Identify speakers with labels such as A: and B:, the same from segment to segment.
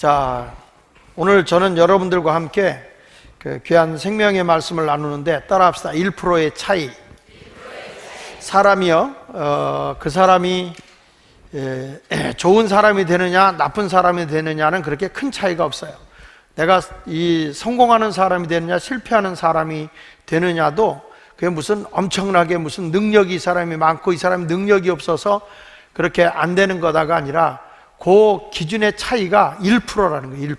A: 자, 오늘 저는 여러분들과 함께 그 귀한 생명의 말씀을 나누는데 따라합시다. 1%의 차이. 사람이요, 그 사람이 좋은 사람이 되느냐 나쁜 사람이 되느냐는 그렇게 큰 차이가 없어요. 내가 이 성공하는 사람이 되느냐 실패하는 사람이 되느냐도 그게 무슨 엄청나게 무슨 능력이 이 사람이 많고 이 사람이 능력이 없어서 그렇게 안 되는 거다가 아니라 그 기준의 차이가 1%라는 거예요. 1%.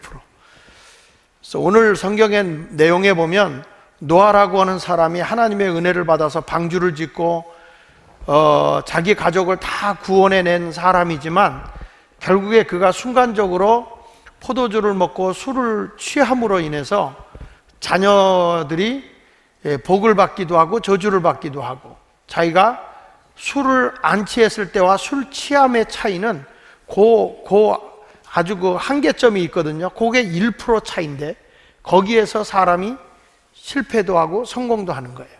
A: 그래서 오늘 성경의 내용에 보면 노아라고 하는 사람이 하나님의 은혜를 받아서 방주를 짓고 자기 가족을 다 구원해낸 사람이지만 결국에 그가 순간적으로 포도주를 먹고 술을 취함으로 인해서 자녀들이 복을 받기도 하고 저주를 받기도 하고, 자기가 술을 안 취했을 때와 술 취함의 차이는 아주 그 한계점이 있거든요. 그게 1% 차이인데 거기에서 사람이 실패도 하고 성공도 하는 거예요.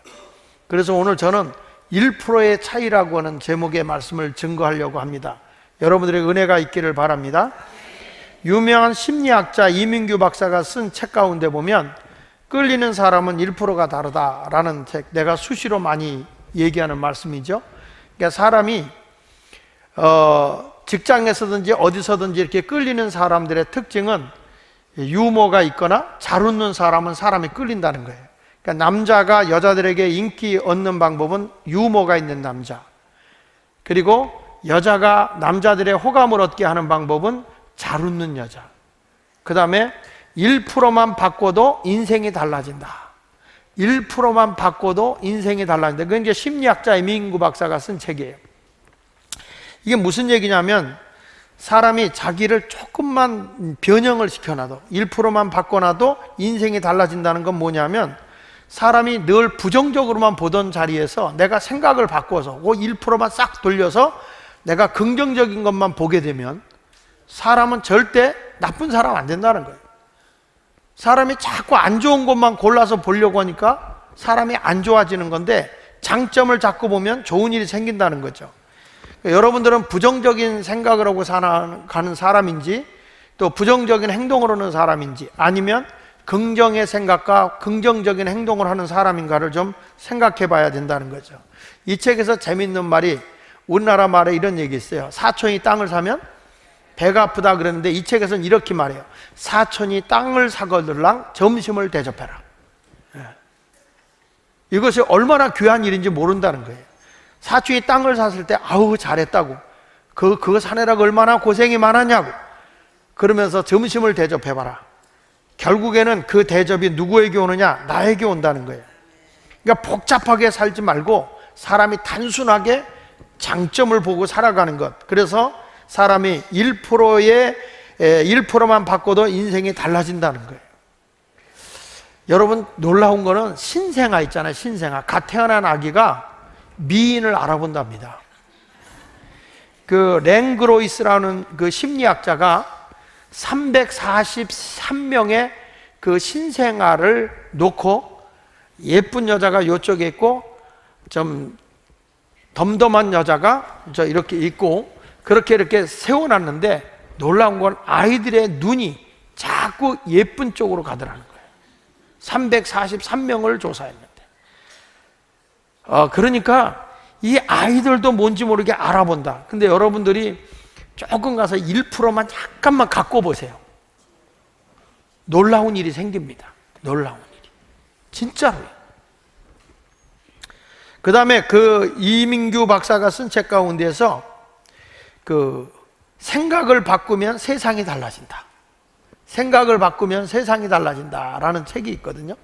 A: 그래서 오늘 저는 1%의 차이라고 하는 제목의 말씀을 증거하려고 합니다. 여러분들의 은혜가 있기를 바랍니다. 유명한 심리학자 이민규 박사가 쓴 책 가운데 보면 끌리는 사람은 1%가 다르다라는 책, 내가 수시로 많이 얘기하는 말씀이죠. 그러니까 사람이 직장에서든지 어디서든지 이렇게 끌리는 사람들의 특징은 유머가 있거나 잘 웃는 사람은 사람이 끌린다는 거예요. 그러니까 남자가 여자들에게 인기 얻는 방법은 유머가 있는 남자, 그리고 여자가 남자들의 호감을 얻게 하는 방법은 잘 웃는 여자, 그 다음에 1%만 바꿔도 인생이 달라진다. 1%만 바꿔도 인생이 달라진다. 그건 이제 심리학자 이민구 박사가 쓴 책이에요. 이게 무슨 얘기냐면 사람이 자기를 조금만 변형을 시켜놔도, 1%만 바꿔놔도 인생이 달라진다는 건 뭐냐면, 사람이 늘 부정적으로만 보던 자리에서 내가 생각을 바꿔서 그 1%만 싹 돌려서 내가 긍정적인 것만 보게 되면 사람은 절대 나쁜 사람 안 된다는 거예요. 사람이 자꾸 안 좋은 것만 골라서 보려고 하니까 사람이 안 좋아지는 건데, 장점을 자꾸 보면 좋은 일이 생긴다는 거죠. 여러분들은 부정적인 생각을 하고 가는 사람인지, 또 부정적인 행동을 하는 사람인지, 아니면 긍정의 생각과 긍정적인 행동을 하는 사람인가를 좀 생각해 봐야 된다는 거죠. 이 책에서 재밌는 말이, 우리나라 말에 이런 얘기 있어요. 사촌이 땅을 사면 배가 아프다 그러는데 이 책에서는 이렇게 말해요. 사촌이 땅을 사거들랑 점심을 대접해라. 이것이 얼마나 귀한 일인지 모른다는 거예요. 사촌이 땅을 샀을 때 아우 잘했다고, 그거 사내라고 얼마나 고생이 많았냐고 그러면서 점심을 대접해봐라. 결국에는 그 대접이 누구에게 오느냐? 나에게 온다는 거예요. 그러니까 복잡하게 살지 말고 사람이 단순하게 장점을 보고 살아가는 것. 그래서 사람이 1%만 바꿔도 인생이 달라진다는 거예요. 여러분, 놀라운 거는 신생아 있잖아요. 신생아. 갓 태어난 아기가 미인을 알아본답니다. 그 랭그로이스라는 그 심리학자가 343명의 그 신생아를 놓고, 예쁜 여자가 이쪽에 있고 좀 덤덤한 여자가 저 이렇게 있고, 그렇게 이렇게 세워놨는데 놀라운 건 아이들의 눈이 자꾸 예쁜 쪽으로 가더라는 거예요. 343명을 조사했는데. 그러니까 이 아이들도 뭔지 모르게 알아본다. 근데 여러분들이 조금 가서 1%만 잠깐만 갖고 보세요. 놀라운 일이 생깁니다. 놀라운 일이. 진짜로요. 그 다음에 그 이민규 박사가 쓴 책 가운데서 그 생각을 바꾸면 세상이 달라진다. 생각을 바꾸면 세상이 달라진다라는 책이 있거든요.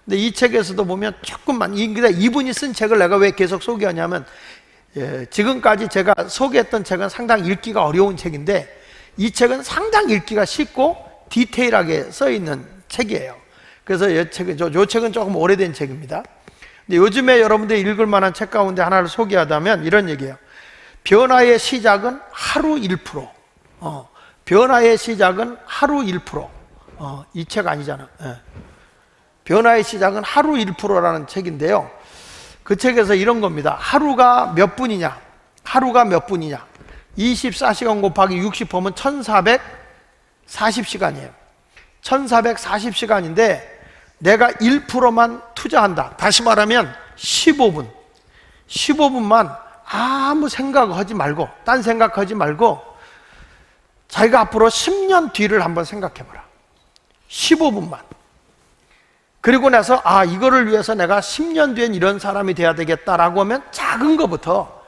A: 근데 이 책에서도 보면 조금만, 이분이 쓴 책을 내가 왜 계속 소개하냐면, 지금까지 제가 소개했던 책은 상당히 읽기가 어려운 책인데 이 책은 상당히 읽기가 쉽고 디테일하게 써 있는 책이에요. 그래서 이 책은 조금 오래된 책입니다. 근데 요즘에 여러분들이 읽을 만한 책 가운데 하나를 소개하자면 이런 얘기예요. 변화의 시작은 하루 1%. 변화의 시작은 하루 1%. 이 책 아니잖아. 변화의 시작은 하루 1%라는 책인데요. 그 책에서 이런 겁니다. 하루가 몇 분이냐? 하루가 몇 분이냐? 24시간 곱하기 60 보면 40시간이에요. 1440시간인데 내가 1%만 투자한다. 다시 말하면 15분만 아무 생각하지 말고, 딴 생각하지 말고 자기가 앞으로 10년 뒤를 한번 생각해봐라. 15분만. 그리고 나서 이거를 위해서 내가 10년 뒤엔 이런 사람이 돼야 되겠다라고 하면 작은 거부터,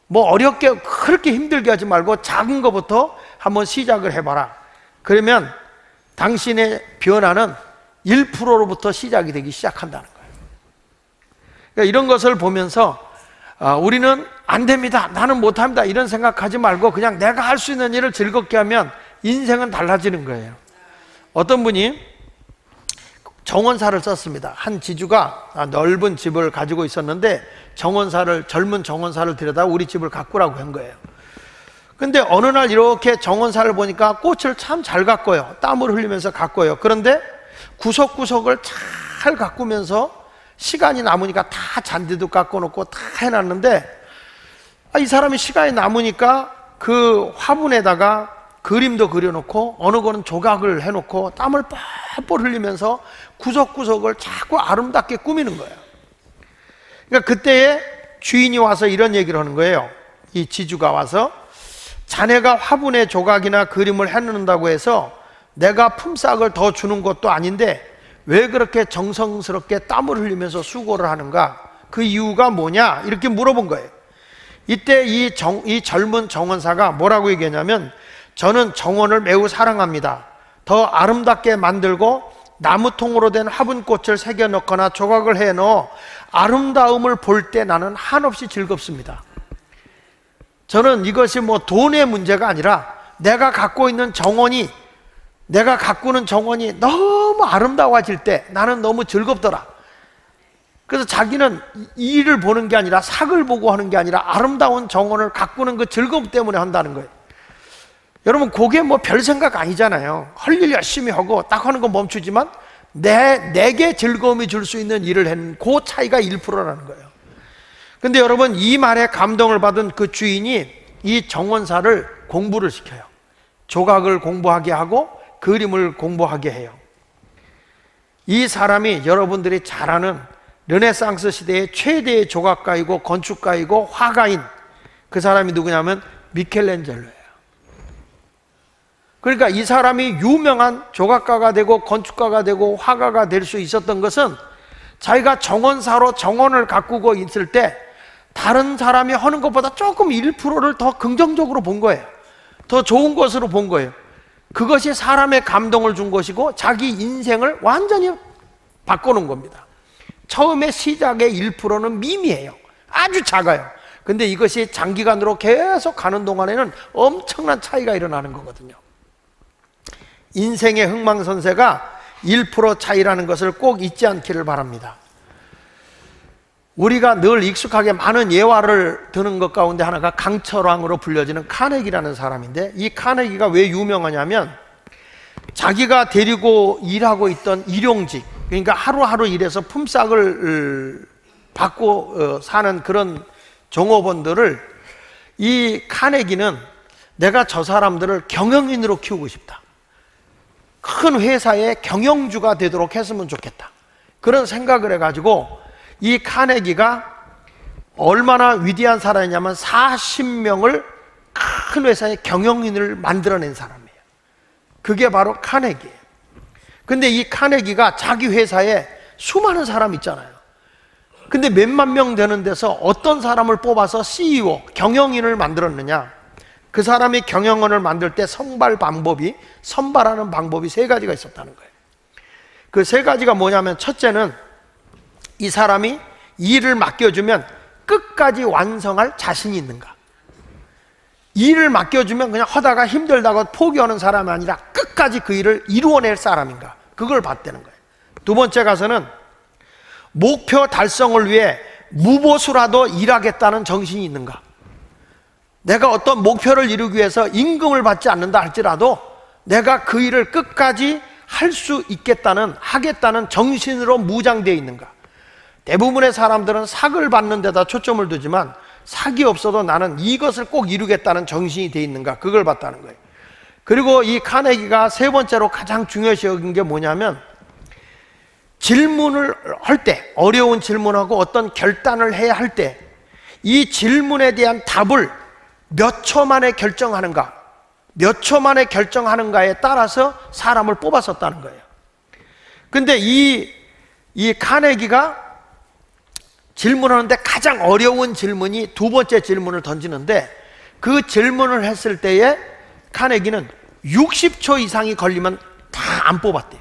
A: 뭐 어렵게 그렇게 힘들게 하지 말고 작은 거부터 한번 시작을 해봐라. 그러면 당신의 변화는 1%로부터 시작이 되기 시작한다는 거예요. 그러니까 이런 것을 보면서 우리는 안 됩니다, 나는 못합니다, 이런 생각하지 말고 그냥 내가 할 수 있는 일을 즐겁게 하면 인생은 달라지는 거예요. 어떤 분이 정원사를 썼습니다. 한 지주가 넓은 집을 가지고 있었는데 젊은 정원사를 들여다 우리 집을 가꾸라고 한 거예요. 근데 어느 날 이렇게 정원사를 보니까 꽃을 참 잘 가꿔요. 땀을 흘리면서 가꿔요. 그런데 구석구석을 잘 가꾸면서 시간이 남으니까 다 잔디도 깎아놓고 다 해놨는데 이 사람이 시간이 남으니까 그 화분에다가 그림도 그려놓고 어느 거는 조각을 해놓고 땀을 뻘뻘 흘리면서 구석구석을 자꾸 아름답게 꾸미는 거예요. 그러니까 그때에 주인이 와서 이런 얘기를 하는 거예요. 이 지주가 와서, 자네가 화분에 조각이나 그림을 해놓는다고 해서 내가 품삯을 더 주는 것도 아닌데 왜 그렇게 정성스럽게 땀을 흘리면서 수고를 하는가? 그 이유가 뭐냐? 이렇게 물어본 거예요. 이때 이 젊은 정원사가 뭐라고 얘기했냐면, 저는 정원을 매우 사랑합니다. 더 아름답게 만들고 나무통으로 된 화분꽃을 새겨 넣거나 조각을 해 넣어 아름다움을 볼 때 나는 한없이 즐겁습니다. 저는 이것이 뭐 돈의 문제가 아니라 내가 가꾸는 정원이 너무 아름다워질 때 나는 너무 즐겁더라. 그래서 자기는 이 일을 보는 게 아니라 삭을 보고 하는 게 아니라 아름다운 정원을 가꾸는 그 즐거움 때문에 한다는 거예요. 여러분, 그게 뭐 별 생각 아니잖아요. 할 일 열심히 하고 딱 하는 거 멈추지만 내게 즐거움이 줄 수 있는 일을 하는 그 차이가 1%라는 거예요. 근데 여러분, 이 말에 감동을 받은 그 주인이 이 정원사를 공부를 시켜요. 조각을 공부하게 하고 그림을 공부하게 해요. 이 사람이 여러분들이 잘 아는 르네상스 시대의 최대의 조각가이고 건축가이고 화가인 그 사람이 누구냐면 미켈란젤로예요. 그러니까 이 사람이 유명한 조각가가 되고 건축가가 되고 화가가 될 수 있었던 것은 자기가 정원사로 정원을 가꾸고 있을 때 다른 사람이 하는 것보다 조금 1%를 더 긍정적으로 본 거예요. 더 좋은 것으로 본 거예요. 그것이 사람의 감동을 준 것이고 자기 인생을 완전히 바꿔놓은 겁니다. 처음에 시작의 1%는 미미해요. 아주 작아요. 근데 이것이 장기간으로 계속 가는 동안에는 엄청난 차이가 일어나는 거거든요. 인생의 흥망선쇠가 1% 차이라는 것을 꼭 잊지 않기를 바랍니다. 우리가 늘 익숙하게 많은 예화를 드는 것 가운데 하나가 강철왕으로 불려지는 카네기라는 사람인데, 이 카네기가 왜 유명하냐면 자기가 데리고 일하고 있던 일용직, 그러니까 하루하루 일해서 품삯을 받고 사는 그런 종업원들을, 이 카네기는 내가 저 사람들을 경영인으로 키우고 싶다, 큰 회사의 경영주가 되도록 했으면 좋겠다, 그런 생각을 해가지고 이 카네기가 얼마나 위대한 사람이냐면 40명을 큰 회사의 경영인을 만들어낸 사람이에요. 그게 바로 카네기예요. 근데 이 카네기가 자기 회사에 수많은 사람 있잖아요. 근데 몇만 명 되는 데서 어떤 사람을 뽑아서 CEO, 경영인을 만들었느냐? 그 사람이 경영원을 만들 때 선발하는 방법이 3가지가 있었다는 거예요. 그 3가지가 뭐냐면, 첫째는 이 사람이 일을 맡겨주면 끝까지 완성할 자신이 있는가? 일을 맡겨주면 그냥 하다가 힘들다고 포기하는 사람이 아니라 끝까지 그 일을 이루어낼 사람인가? 그걸 봤다는 거예요. 두 번째 가서는 목표 달성을 위해 무보수라도 일하겠다는 정신이 있는가? 내가 어떤 목표를 이루기 위해서 임금을 받지 않는다 할지라도 내가 그 일을 끝까지 할 수 있겠다는, 하겠다는 정신으로 무장되어 있는가? 대부분의 사람들은 삭을 받는 데다 초점을 두지만 삭이 없어도 나는 이것을 꼭 이루겠다는 정신이 되어 있는가? 그걸 봤다는 거예요. 그리고 이 카네기가 세 번째로 가장 중요시 여긴 게 뭐냐면, 질문을 할 때, 어려운 질문하고 어떤 결단을 해야 할 때 이 질문에 대한 답을 몇 초 만에 결정하는가, 몇 초 만에 결정하는가에 따라서 사람을 뽑았었다는 거예요. 근데 이 카네기가 질문하는데 가장 어려운 질문이 두 번째 질문을 던지는데, 그 질문을 했을 때에 카네기는 60초 이상이 걸리면 다 안 뽑았대요.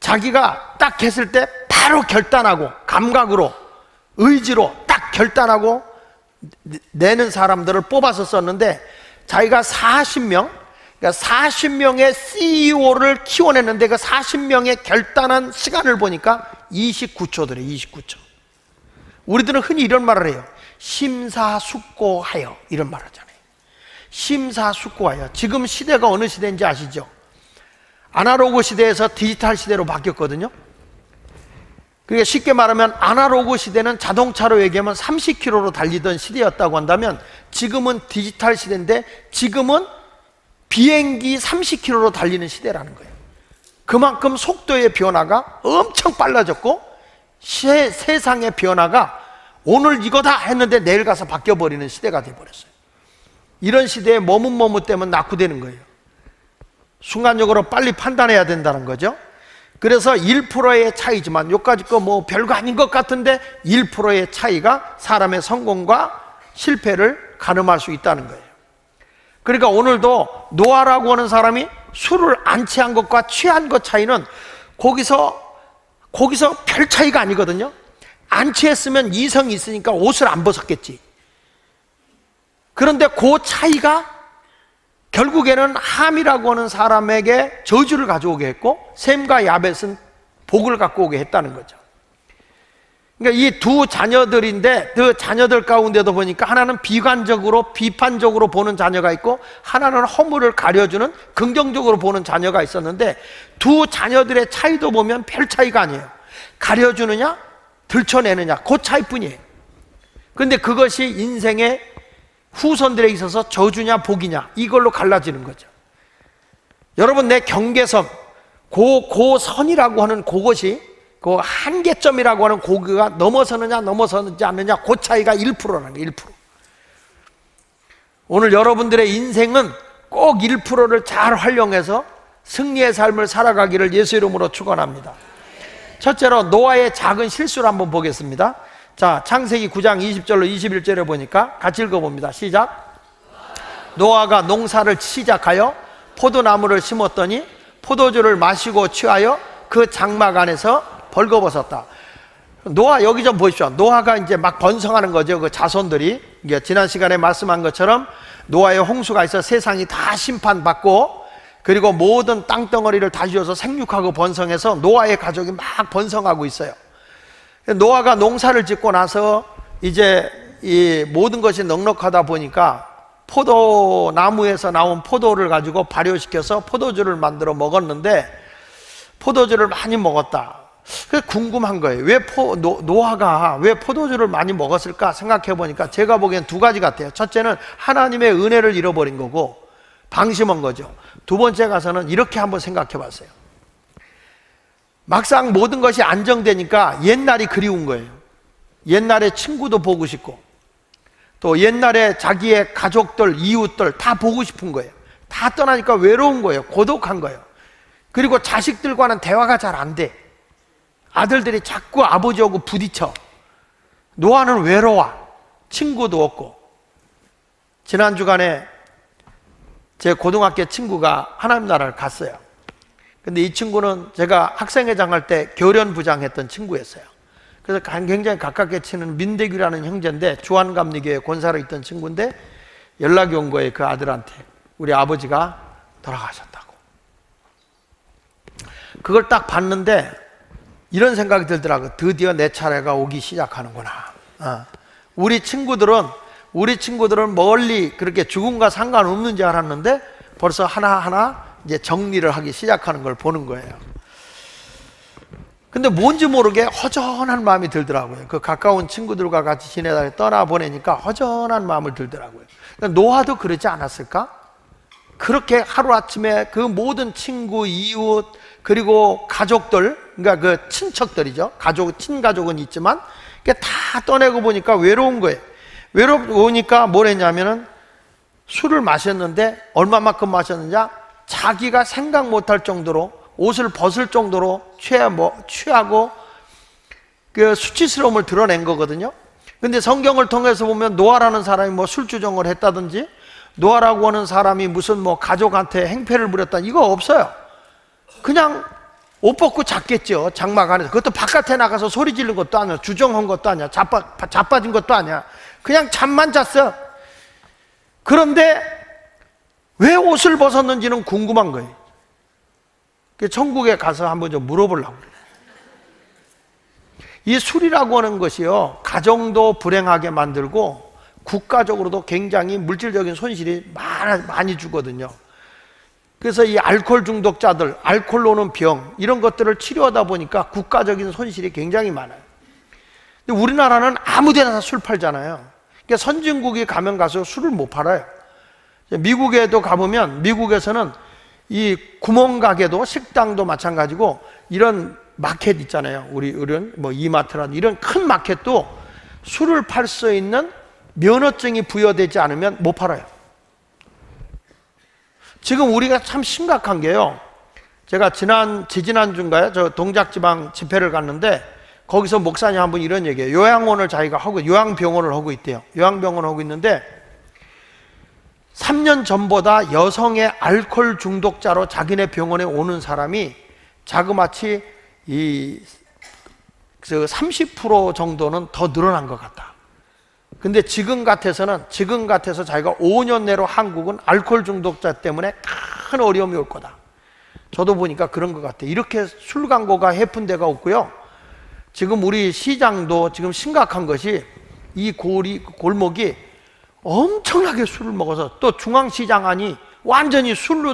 A: 자기가 딱 했을 때 바로 결단하고 감각으로, 의지로 딱 결단하고 내는 사람들을 뽑아서 썼는데, 자기가 40명, 그러니까 40명의 CEO를 키워냈는데 그 40명의 결단한 시간을 보니까 29초더래. 29초. 우리들은 흔히 이런 말을 해요. 심사숙고하여, 이런 말 하잖아요. 심사숙고하여. 지금 시대가 어느 시대인지 아시죠? 아날로그 시대에서 디지털 시대로 바뀌었거든요. 그러니까 쉽게 말하면 아날로그 시대는 자동차로 얘기하면 30km로 달리던 시대였다고 한다면, 지금은 디지털 시대인데 지금은 비행기 30km로 달리는 시대라는 거예요. 그만큼 속도의 변화가 엄청 빨라졌고, 세상의 변화가 오늘 이거다 했는데 내일 가서 바뀌어버리는 시대가 돼버렸어요. 이런 시대에 머뭇머뭇되면 낙후되는 거예요. 순간적으로 빨리 판단해야 된다는 거죠. 그래서 1%의 차이지만, 여기까지 거 뭐 별거 아닌 것 같은데 1%의 차이가 사람의 성공과 실패를 가늠할 수 있다는 거예요. 그러니까 오늘도 노아라고 하는 사람이 술을 안 취한 것과 취한 것 차이는 거기서 별 차이가 아니거든요. 안 취했으면 이성이 있으니까 옷을 안 벗었겠지. 그런데 그 차이가 결국에는 함이라고 하는 사람에게 저주를 가져오게 했고, 셈과 야벳은 복을 갖고 오게 했다는 거죠. 그러니까 이 두 자녀들인데, 그 자녀들 가운데도 보니까 하나는 비관적으로 비판적으로 보는 자녀가 있고, 하나는 허물을 가려주는 긍정적으로 보는 자녀가 있었는데, 두 자녀들의 차이도 보면 별 차이가 아니에요. 가려주느냐 들춰내느냐, 그 차이뿐이에요. 그런데 그것이 인생의 후손들에 있어서 저주냐 복이냐, 이걸로 갈라지는 거죠. 여러분, 내 경계선, 그 선이라고 하는 그것이, 그 한계점이라고 하는 고기가 넘어서느냐 넘어서지 않느냐, 그 차이가 1%라는 거예요. 1%. 오늘 여러분들의 인생은 꼭 1%를 잘 활용해서 승리의 삶을 살아가기를 예수 이름으로 축원합니다. 첫째로 노아의 작은 실수를 한번 보겠습니다. 자, 창세기 9장 20절로 21절에 보니까 같이 읽어봅니다. 시작. 노아가 농사를 시작하여 포도나무를 심었더니 포도주를 마시고 취하여 그 장막 안에서 벌거벗었다. 노아, 여기 좀 보십시오. 노아가 이제 막 번성하는 거죠. 그 자손들이. 이게 지난 시간에 말씀한 것처럼 노아의 홍수가 있어 세상이 다 심판받고, 그리고 모든 땅덩어리를 다 쥐어서 생육하고 번성해서 노아의 가족이 막 번성하고 있어요. 노아가 농사를 짓고 나서 이제 이 모든 것이 넉넉하다 보니까 포도나무에서 나온 포도를 가지고 발효시켜서 포도주를 만들어 먹었는데, 포도주를 많이 먹었다. 그래서 궁금한 거예요. 왜 노아가 왜 포도주를 많이 먹었을까 생각해 보니까 제가 보기엔 두 가지 같아요. 첫째는 하나님의 은혜를 잃어버린 거고 방심한 거죠. 두 번째 가서는 이렇게 한번 생각해 봤어요. 막상 모든 것이 안정되니까 옛날이 그리운 거예요. 옛날에 친구도 보고 싶고, 또 옛날에 자기의 가족들, 이웃들 다 보고 싶은 거예요. 다 떠나니까 외로운 거예요. 고독한 거예요. 그리고 자식들과는 대화가 잘 안 돼. 아들들이 자꾸 아버지하고 부딪혀. 노아는 외로워. 친구도 없고. 지난 주간에 제 고등학교 친구가 하나님 나라를 갔어요. 근데 이 친구는 제가 학생회장 할 때 교련부장 했던 친구였어요. 그래서 굉장히 가깝게 치는 민대규라는 형제인데, 주한감리교회 권사로 있던 친구인데, 연락이 온 거예요. 그 아들한테 우리 아버지가 돌아가셨다고. 그걸 딱 봤는데 이런 생각이 들더라고요. 드디어 내 차례가 오기 시작하는구나. 우리 친구들은 멀리 그렇게 죽음과 상관없는 줄 알았는데 벌써 하나하나 이제 정리를 하기 시작하는 걸 보는 거예요. 근데 뭔지 모르게 허전한 마음이 들더라고요. 그 가까운 친구들과 같이 지내다 떠나보내니까 허전한 마음을 들더라고요. 그러니까 노아도 그러지 않았을까? 그렇게 하루아침에 그 모든 친구, 이웃, 그리고 가족들, 그러니까 그 친척들이죠. 친가족은 있지만, 다 떠내고 보니까 외로운 거예요. 외로우니까 뭘 했냐면은 술을 마셨는데 얼마만큼 마셨느냐? 자기가 생각 못할 정도로 옷을 벗을 정도로 취하고 그 수치스러움을 드러낸 거거든요. 근데 성경을 통해서 보면 노아라는 사람이 뭐 술주정을 했다든지 노아라고 하는 사람이 무슨 뭐 가족한테 행패를 부렸다는 이거 없어요. 그냥 옷 벗고 잤겠죠. 장막 안에서. 그것도 바깥에 나가서 소리 지른 것도 아니야. 주정한 것도 아니야. 자빠진 것도 아니야. 그냥 잠만 잤어. 그런데 왜 옷을 벗었는지는 궁금한 거예요. 천국에 가서 한번 좀 물어보려고 그래요. 이 술이라고 하는 것이요, 가정도 불행하게 만들고 국가적으로도 굉장히 물질적인 손실이 많이 주거든요. 그래서 이 알코올 중독자들, 알코올로 오는 병, 이런 것들을 치료하다 보니까 국가적인 손실이 굉장히 많아요. 근데 우리나라는 아무 데나 술 팔잖아요. 그러니까 선진국이 가면 가서 술을 못 팔아요. 미국에도 가보면 미국에서는 이 구멍가게도 식당도 마찬가지고 이런 마켓 있잖아요. 우리는 뭐 이마트라든 이런 큰 마켓도 술을 팔 수 있는 면허증이 부여되지 않으면 못 팔아요. 지금 우리가 참 심각한 게요. 제가 지지난주인가요? 저 동작지방 집회를 갔는데 거기서 목사님 한 분 이런 얘기해요. 요양원을 자기가 요양병원을 하고 있대요. 요양병원을 하고 있는데 3년 전보다 여성의 알코올 중독자로 자기네 병원에 오는 사람이 자그마치 30% 정도는 더 늘어난 것 같다. 근데 지금 같아서 자기가 5년 내로 한국은 알코올 중독자 때문에 큰 어려움이 올 거다. 저도 보니까 그런 것 같아요. 이렇게 술 광고가 해픈 데가 없고요. 지금 우리 시장도 지금 심각한 것이 이 골목이 엄청나게 술을 먹어서 또 중앙시장 안이 완전히 술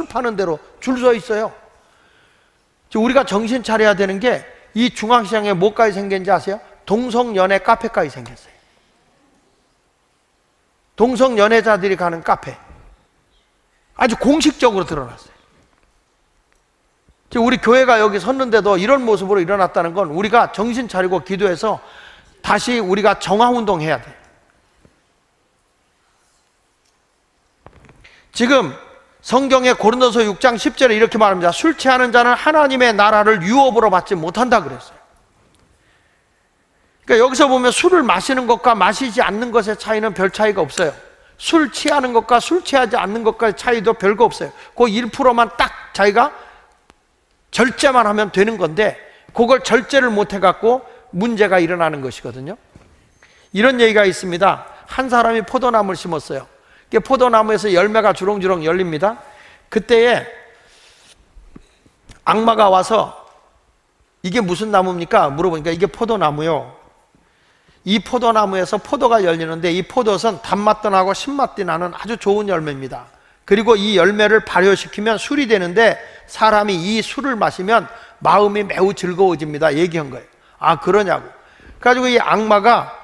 A: 파는 대로 줄 서 있어요. 우리가 정신 차려야 되는 게 이 중앙시장에 뭐까지 생겼는지 아세요? 동성연애 카페까지 생겼어요. 동성연애자들이 가는 카페. 아주 공식적으로 드러났어요. 우리 교회가 여기 섰는데도 이런 모습으로 일어났다는 건 우리가 정신 차리고 기도해서 다시 우리가 정화운동 해야 돼요. 지금 성경의 고린도서 6장 10절에 이렇게 말합니다. 술 취하는 자는 하나님의 나라를 유업으로 받지 못한다 그랬어요. 그러니까 여기서 보면 술을 마시는 것과 마시지 않는 것의 차이는 별 차이가 없어요. 술 취하는 것과 술 취하지 않는 것과의 차이도 별거 없어요. 그 1%만 딱 자기가 절제만 하면 되는 건데 그걸 절제를 못 해갖고 문제가 일어나는 것이거든요. 이런 얘기가 있습니다. 한 사람이 포도나무를 심었어요. 포도나무에서 열매가 주렁주렁 열립니다. 그때에 악마가 와서 이게 무슨 나무입니까? 물어보니까 이게 포도나무요. 이 포도나무에서 포도가 열리는데 이 포도는 단맛도 나고 신맛도 나는 아주 좋은 열매입니다. 그리고 이 열매를 발효시키면 술이 되는데 사람이 이 술을 마시면 마음이 매우 즐거워집니다. 얘기한 거예요. 아, 그러냐고. 그래가지고 이 악마가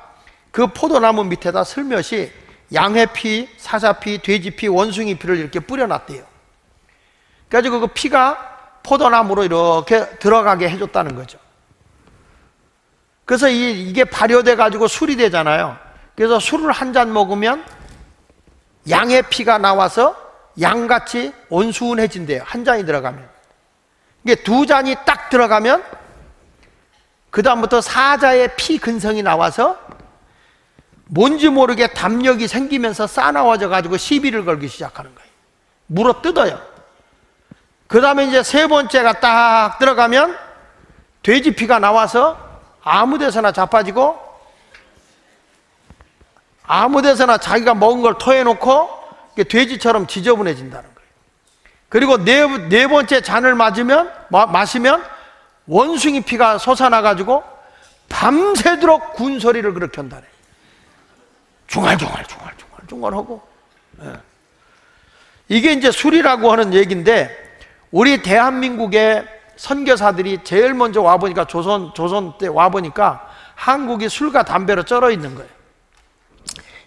A: 그 포도나무 밑에다 슬며시 양의 피, 사자 피, 돼지 피, 원숭이 피를 이렇게 뿌려놨대요. 그래가지고 그 피가 포도나무로 이렇게 들어가게 해줬다는 거죠. 그래서 이게 발효돼 가지고 술이 되잖아요. 그래서 술을 한 잔 먹으면 양의 피가 나와서 양같이 온순해진대요. 한 잔이 들어가면. 이게 두 잔이 딱 들어가면 그 다음부터 사자의 피 근성이 나와서 뭔지 모르게 담력이 생기면서 싸나워져 가지고 시비를 걸기 시작하는 거예요. 물어 뜯어요. 그 다음에 이제 세 번째가 딱 들어가면 돼지 피가 나와서 아무 데서나 자빠지고 아무 데서나 자기가 먹은 걸 토해놓고 돼지처럼 지저분해진다는 거예요. 그리고 네 번째 잔을 마시면 원숭이 피가 솟아나가지고 밤새도록 군소리를 그렇게 한다네. 중얼중얼 하고. 이게 이제 술이라고 하는 얘기인데 우리 대한민국의 선교사들이 제일 먼저 와보니까 조선 때 와보니까 한국이 술과 담배로 쩔어 있는 거예요.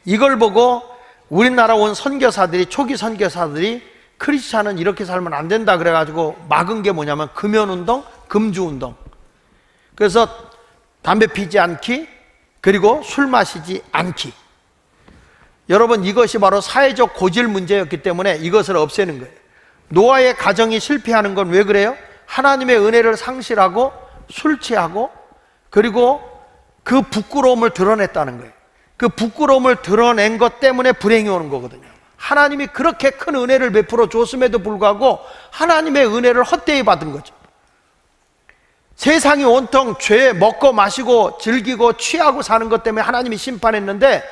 A: 이걸 보고 우리나라 온 선교사들이, 초기 선교사들이 크리스찬은 이렇게 살면 안 된다 그래가지고 막은 게 뭐냐면 금연운동, 금주운동. 그래서 담배 피지 않기, 그리고 술 마시지 않기. 여러분, 이것이 바로 사회적 고질 문제였기 때문에 이것을 없애는 거예요. 노아의 가정이 실패하는 건 왜 그래요? 하나님의 은혜를 상실하고 술 취하고, 그리고 그 부끄러움을 드러냈다는 거예요. 그 부끄러움을 드러낸 것 때문에 불행이 오는 거거든요. 하나님이 그렇게 큰 은혜를 베풀어 줬음에도 불구하고 하나님의 은혜를 헛되이 받은 거죠. 세상이 온통 죄 먹고 마시고 즐기고 취하고 사는 것 때문에 하나님이 심판했는데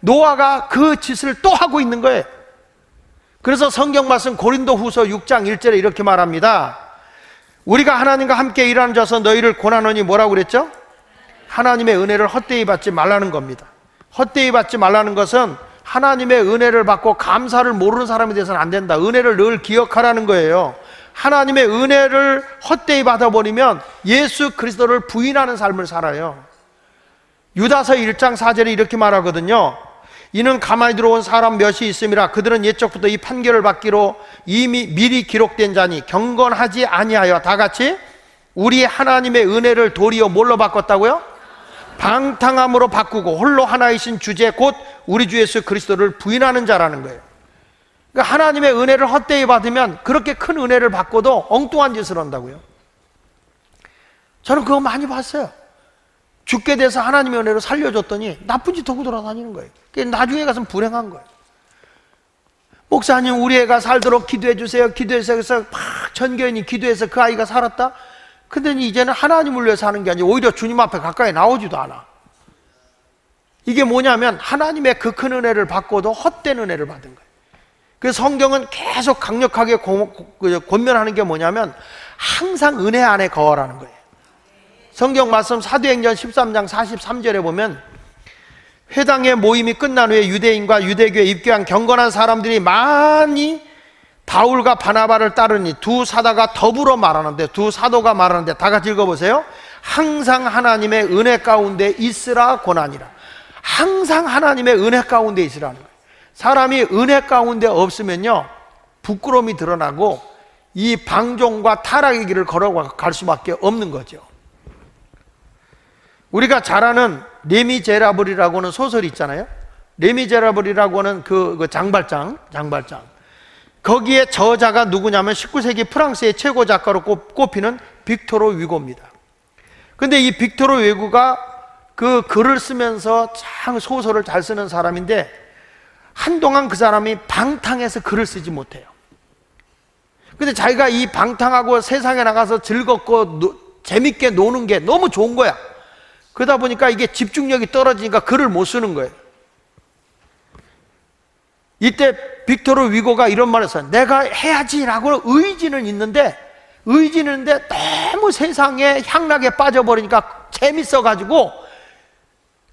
A: 노아가 그 짓을 또 하고 있는 거예요. 그래서 성경 말씀 고린도후서 6장 1절에 이렇게 말합니다. 우리가 하나님과 함께 일하는 자서 너희를 권하노니 뭐라고 그랬죠? 하나님의 은혜를 헛되이 받지 말라는 겁니다. 헛되이 받지 말라는 것은 하나님의 은혜를 받고 감사를 모르는 사람이 돼서는 안 된다. 은혜를 늘 기억하라는 거예요. 하나님의 은혜를 헛되이 받아버리면 예수 그리스도를 부인하는 삶을 살아요. 유다서 1장 4절에 이렇게 말하거든요. 이는 가만히 들어온 사람 몇이 있음이라 그들은 옛적부터 이 판결을 받기로 이미 미리 기록된 자니 경건하지 아니하여 다 같이 우리 하나님의 은혜를 도리어 뭘로 바꿨다고요? 방탕함으로 바꾸고 홀로 하나이신 주제 곧 우리 주 예수 그리스도를 부인하는 자라는 거예요. 그러니까 하나님의 은혜를 헛되이 받으면 그렇게 큰 은혜를 받고도 엉뚱한 짓을 한다고요. 저는 그거 많이 봤어요. 죽게 돼서 하나님의 은혜로 살려줬더니 나쁜 짓 하고 돌아다니는 거예요. 나중에 가서는 불행한 거예요. 목사님, 우리 애가 살도록 기도해 주세요. 기도해 주세요. 그래서 막 전교인이 기도해서 그 아이가 살았다. 근데 이제는 하나님을 위해서 하는 게 아니라 오히려 주님 앞에 가까이 나오지도 않아. 이게 뭐냐면 하나님의 그 큰 은혜를 받고도 헛된 은혜를 받은 거예요. 그래서 성경은 계속 강력하게 권면하는 게 뭐냐면 항상 은혜 안에 거하라는 거예요. 성경 말씀 사도행전 13장 43절에 보면 회당의 모임이 끝난 후에 유대인과 유대교에 입교한 경건한 사람들이 많이 바울과 바나바를 따르니 두 사도가 더불어 말하는데, 두 사도가 말하는데 다 같이 읽어보세요. 항상 하나님의 은혜 가운데 있으라 권하니라. 항상 하나님의 은혜 가운데 있으라는 거예요. 사람이 은혜 가운데 없으면요 부끄러움이 드러나고 이 방종과 타락의 길을 걸어갈 수밖에 없는 거죠. 우리가 잘 아는 레미제라블이라고 하는 소설이 있잖아요. 레미제라블이라고 하는 그 장발장 거기에 저자가 누구냐면 19세기 프랑스의 최고 작가로 꼽히는 빅토르 위고입니다. 근데 이 빅토르 위고가 그 글을 쓰면서 참 소설을 잘 쓰는 사람인데 한동안 그 사람이 방탕해서 글을 쓰지 못해요. 근데 자기가 이 방탕하고 세상에 나가서 즐겁고 재밌게 노는 게 너무 좋은 거야. 그러다 보니까 이게 집중력이 떨어지니까 글을 못 쓰는 거예요. 이때 빅토르 위고가 이런 말을 했어요. 내가 해야지라고 의지는 있는데 너무 세상에 향락에 빠져버리니까 재밌어가지고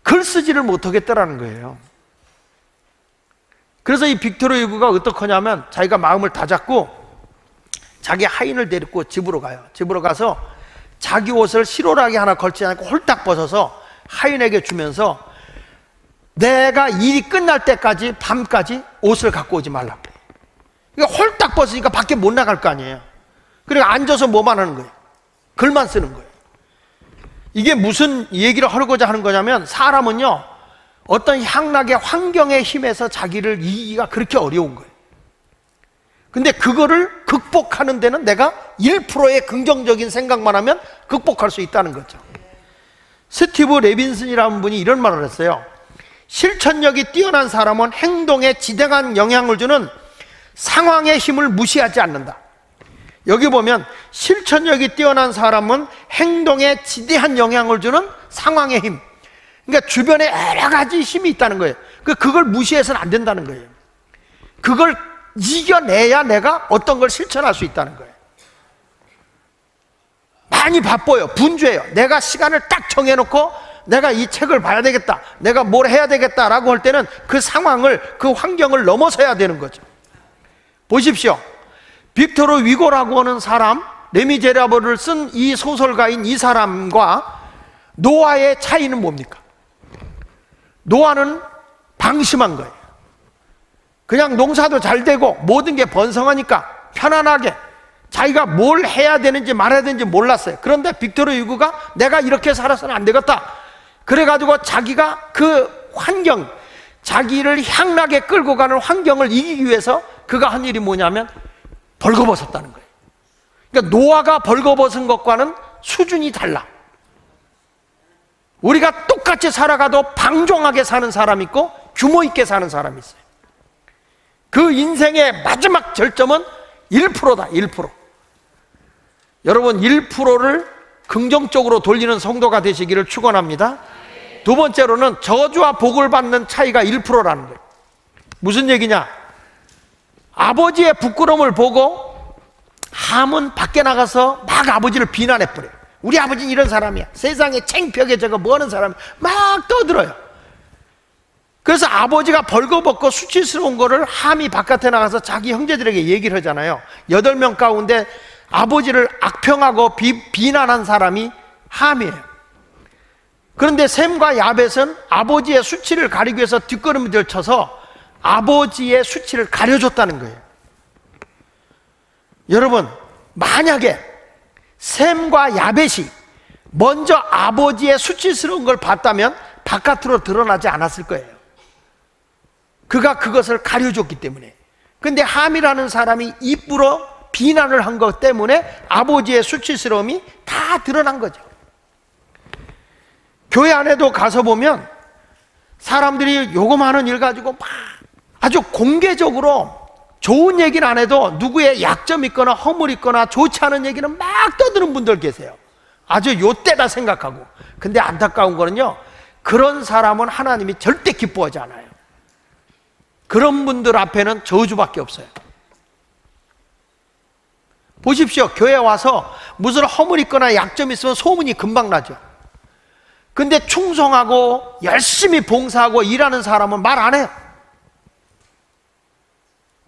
A: 글 쓰지를 못하겠더라는 거예요. 그래서 이 빅토르 위고가 어떡하냐면 자기가 마음을 다잡고 자기 하인을 데리고 집으로 가요. 집으로 가서 자기 옷을 실오라기 하나 걸치지 않고 홀딱 벗어서 하인에게 주면서 내가 일이 끝날 때까지 밤까지 옷을 갖고 오지 말라고. 그러니까 홀딱 벗으니까 밖에 못 나갈 거 아니에요. 그러니까 앉아서 뭐만 하는 거예요? 글만 쓰는 거예요. 이게 무슨 얘기를 하고자 하는 거냐면 사람은요 어떤 향락의 환경의 힘에서 자기를 이기기가 그렇게 어려운 거예요. 근데 그거를 극복하는 데는 내가 1%의 긍정적인 생각만 하면 극복할 수 있다는 거죠. 스티브 레빈슨이라는 분이 이런 말을 했어요. 실천력이 뛰어난 사람은 행동에 지대한 영향을 주는 상황의 힘을 무시하지 않는다. 여기 보면 실천력이 뛰어난 사람은 행동에 지대한 영향을 주는 상황의 힘, 그러니까 주변에 여러 가지 힘이 있다는 거예요. 그걸 무시해서는 안 된다는 거예요. 그걸 이겨내야 내가 어떤 걸 실천할 수 있다는 거예요. 많이 바빠요. 분주해요. 내가 시간을 딱 정해놓고 내가 이 책을 봐야 되겠다, 내가 뭘 해야 되겠다라고 할 때는 그 상황을, 그 환경을 넘어서야 되는 거죠. 보십시오. 빅토르 위고라고 하는 사람, 레미제라블을 쓴 이 소설가인 이 사람과 노아의 차이는 뭡니까? 노아는 방심한 거예요. 그냥 농사도 잘 되고 모든 게 번성하니까 편안하게 자기가 뭘 해야 되는지 말아야 되는지 몰랐어요. 그런데 빅토르 유고가 내가 이렇게 살아서는 안 되겠다, 그래가지고 자기가 그 환경, 자기를 향락에 끌고 가는 환경을 이기기 위해서 그가 한 일이 뭐냐면 벌거벗었다는 거예요. 그러니까 노아가 벌거벗은 것과는 수준이 달라. 우리가 똑같이 살아가도 방종하게 사는 사람이 있고 규모 있게 사는 사람이 있어요. 그 인생의 마지막 절점은 1%다. 1%. 여러분, 1%를 긍정적으로 돌리는 성도가 되시기를 축원합니다. 두 번째로는 저주와 복을 받는 차이가 1%라는 거예요. 무슨 얘기냐? 아버지의 부끄러움을 보고 함은 밖에 나가서 막 아버지를 비난해버려요. 우리 아버지는 이런 사람이야, 세상에 창피하게 저거 뭐하는 사람이야, 막 떠들어요. 그래서 아버지가 벌거벗고 수치스러운 거를 함이 바깥에 나가서 자기 형제들에게 얘기를 하잖아요. 8명 가운데 아버지를 악평하고 비난한 사람이 함이에요. 그런데 셈과 야벳은 아버지의 수치를 가리기 위해서 뒷걸음질 쳐서 아버지의 수치를 가려줬다는 거예요. 여러분, 만약에 셈과 야벳이 먼저 아버지의 수치스러운 걸 봤다면 바깥으로 드러나지 않았을 거예요. 그가 그것을 가려줬기 때문에. 근데 함이라는 사람이 입으로 비난을 한 것 때문에 아버지의 수치스러움이 다 드러난 거죠. 교회 안에도 가서 보면 사람들이 요거마한 일 가지고 막 아주 공개적으로 좋은 얘기는 안 해도 누구의 약점 있거나 허물 있거나 좋지 않은 얘기는 막 떠드는 분들 계세요. 아주 요때다 생각하고. 근데 안타까운 거는요, 그런 사람은 하나님이 절대 기뻐하지 않아요. 그런 분들 앞에는 저주밖에 없어요. 보십시오. 교회 와서 무슨 허물 있거나 약점 있으면 소문이 금방 나죠. 근데 충성하고 열심히 봉사하고 일하는 사람은 말 안 해요.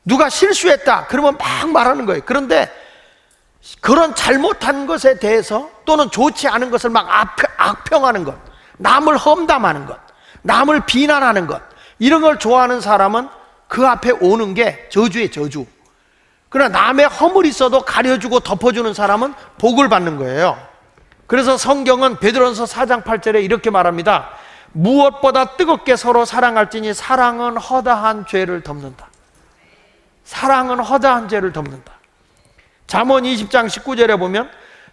A: 누가 실수했다 그러면 막 말하는 거예요. 그런데 그런 잘못한 것에 대해서 또는 좋지 않은 것을 막 악평하는 것, 남을 험담하는 것, 남을 비난하는 것, 이런 걸 좋아하는 사람은 그 앞에 오는 게 저주예요. 저주. 그러나 남의 허물이 있어도 가려주고 덮어주는 사람은 복을 받는 거예요. 그래서 성경은 베드로전서 4장 8절에 이렇게 말합니다. 무엇보다 뜨겁게 서로 사랑할지니 사랑은 허다한 죄를 덮는다. 사랑은 허다한 죄를 덮는다. 잠언 20장 19절에 보면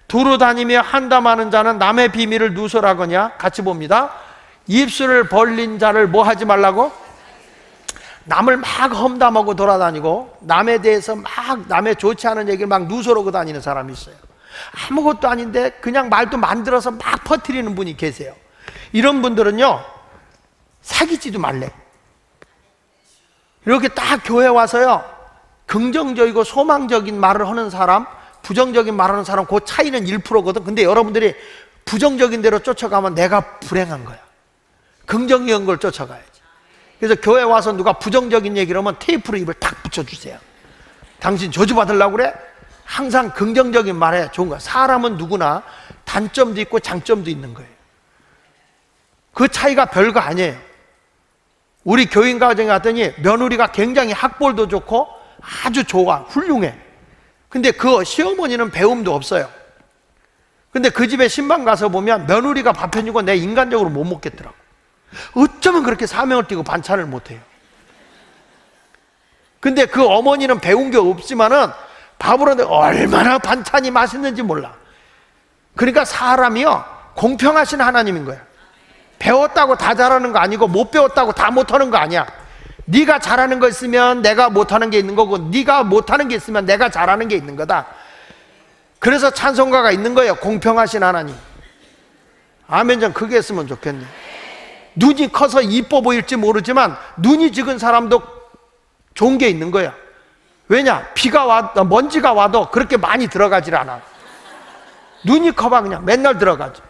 A: 두루 다니며 한담하는 자는 남의 비밀을 누설하거냐. 같이 봅니다. 입술을 벌린 자를 뭐 하지 말라고? 남을 막 험담하고 돌아다니고 남에 대해서 막 남의 좋지 않은 얘기를 막 누설하고 다니는 사람이 있어요. 아무것도 아닌데 그냥 말도 만들어서 막 퍼뜨리는 분이 계세요. 이런 분들은요, 사귀지도 말래. 이렇게 딱 교회 와서요, 긍정적이고 소망적인 말을 하는 사람, 부정적인 말을 하는 사람, 그 차이는 1%거든. 근데 여러분들이 부정적인 대로 쫓아가면 내가 불행한 거야. 긍정적인 걸 쫓아가야지. 그래서 교회 와서 누가 부정적인 얘기를 하면 테이프로 입을 탁 붙여주세요. 당신 저주받으려고 그래? 항상 긍정적인 말에 좋은 거야. 사람은 누구나 단점도 있고 장점도 있는 거예요. 그 차이가 별거 아니에요. 우리 교인 가정에 갔더니 며느리가 굉장히 학벌도 좋고 아주 좋아, 훌륭해. 근데 그 시어머니는 배움도 없어요. 근데 그 집에 신방 가서 보면 며느리가 밥 해주고 내 인간적으로 못 먹겠더라고. 어쩌면 그렇게 사명을 띠고 반찬을 못해요. 근데 그 어머니는 배운 게 없지만은 밥을 하는데 얼마나 반찬이 맛있는지 몰라. 그러니까 사람이요, 공평하신 하나님인 거야. 배웠다고 다 잘하는 거 아니고 못 배웠다고 다 못하는 거 아니야. 네가 잘하는 거 있으면 내가 못하는 게 있는 거고, 네가 못하는 게 있으면 내가 잘하는 게 있는 거다. 그래서 찬송가가 있는 거예요. 공평하신 하나님. 아멘. 좀 크게 했으면 좋겠네. 눈이 커서 이뻐 보일지 모르지만 눈이 적은 사람도 좋은 게 있는 거야. 왜냐? 비가 먼지가 와도 그렇게 많이 들어가질 않아. 눈이 커봐 그냥 맨날 들어가지.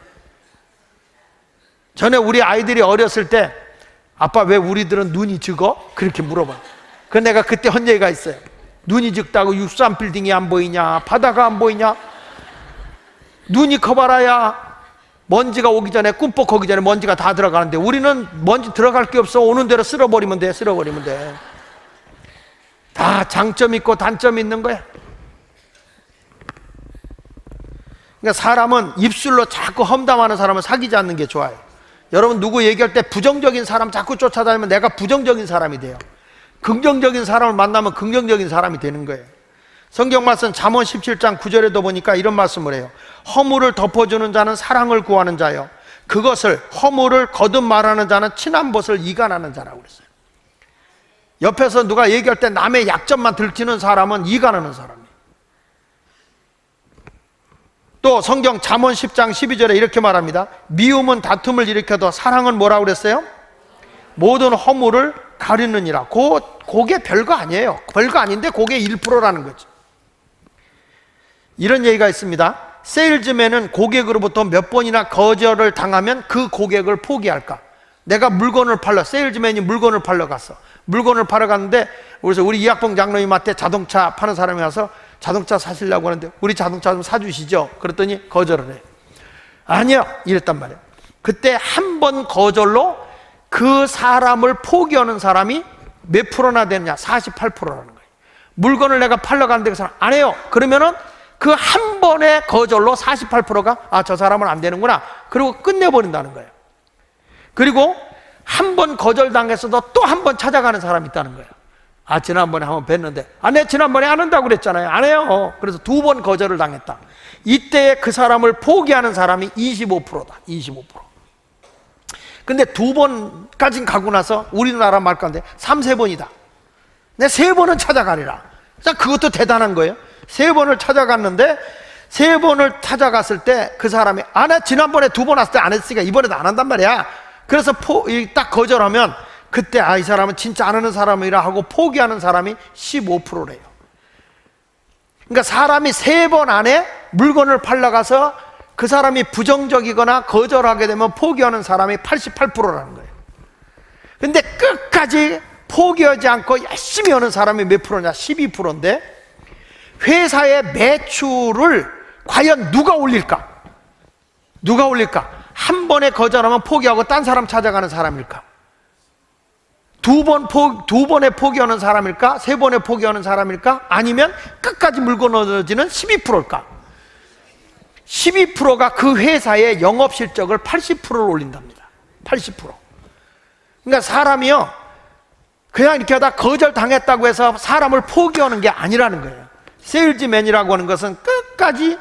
A: 전에 우리 아이들이 어렸을 때 아빠 왜 우리들은 눈이 적어? 그렇게 물어봐. 그래서 내가 그때 한 얘기가 있어요. 눈이 적다고 63빌딩이 안 보이냐, 바다가 안 보이냐, 눈이 커봐라야 먼지가 오기 전에, 꿈뻑 오기 전에 먼지가 다 들어가는데 우리는 먼지 들어갈 게 없어. 오는 대로 쓸어버리면 돼. 쓸어버리면 돼. 다 장점 있고 단점 있는 거야. 그러니까 사람은 입술로 자꾸 험담하는 사람을 사귀지 않는 게 좋아요. 여러분 누구 얘기할 때 부정적인 사람 자꾸 쫓아다니면 내가 부정적인 사람이 돼요. 긍정적인 사람을 만나면 긍정적인 사람이 되는 거예요. 성경 말씀 잠언 17장 9절에도 보니까 이런 말씀을 해요. 허물을 덮어주는 자는 사랑을 구하는 자요, 그것을 허물을 거듭 말하는 자는 친한 벗을 이간하는 자라고 그랬어요. 옆에서 누가 얘기할 때 남의 약점만 들키는 사람은 이간하는 사람이에요. 또 성경 잠언 10장 12절에 이렇게 말합니다. 미움은 다툼을 일으켜도 사랑은 뭐라고 그랬어요? 모든 허물을 가리느니라. 그게 별거 아니에요. 별거 아닌데 그게 1%라는 거죠. 이런 얘기가 있습니다. 세일즈맨은 고객으로부터 몇 번이나 거절을 당하면 그 고객을 포기할까? 내가 물건을 팔러, 세일즈맨이 물건을 팔러 갔어. 물건을 팔러 갔는데, 그래서 우리 이학봉 장로님한테 자동차 파는 사람이 와서 자동차 사시려고 하는데 우리 자동차 좀 사주시죠. 그랬더니 거절을 해. 아니요, 이랬단 말이에요. 그때 한 번 거절로 그 사람을 포기하는 사람이 몇 프로나 되느냐? 48%라는 거예요. 물건을 내가 팔러 갔는데 그 사람 안 해요. 그러면은 그 한 번의 거절로 48%가 아, 저 사람은 안 되는구나. 그리고 끝내버린다는 거예요. 그리고 한 번 거절당했어도 또 한 번 찾아가는 사람이 있다는 거예요. 아, 지난번에 한번 뵀는데, 아, 내 지난번에 안 한다고 그랬잖아요. 안 해요. 그래서 2번 거절을 당했다. 이때 그 사람을 포기하는 사람이 25%다. 25%. 근데 2번까지 가고 나서 우리나라 말 가운데 3, 4번이다. 내 3번은 찾아가리라. 자, 그것도 대단한 거예요. 3번을 찾아갔는데, 3번을 찾아갔을 때 그 사람이 아, 나 지난번에 2번 왔을 때 안 했으니까 이번에도 안 한단 말이야. 그래서 딱 거절하면 그때 아, 이 사람은 진짜 안 하는 사람이라 하고 포기하는 사람이 15%래요. 그러니까 사람이 3번 안에 물건을 팔러 가서 그 사람이 부정적이거나 거절하게 되면 포기하는 사람이 88%라는 거예요. 근데 끝까지 포기하지 않고 열심히 하는 사람이 몇 프로냐? 12%인데 회사의 매출을 과연 누가 올릴까? 누가 올릴까? 한 번에 거절하면 포기하고 딴 사람 찾아가는 사람일까? 두 번에 포기하는 사람일까? 3번에 포기하는 사람일까? 아니면 끝까지 물고 늘어지는 12%일까? 12%가 그 회사의 영업실적을 80%를 올린답니다. 80%. 그러니까 사람이요, 그냥 이렇게 하다 거절당했다고 해서 사람을 포기하는 게 아니라는 거예요. 세일즈맨이라고 하는 것은 끝까지.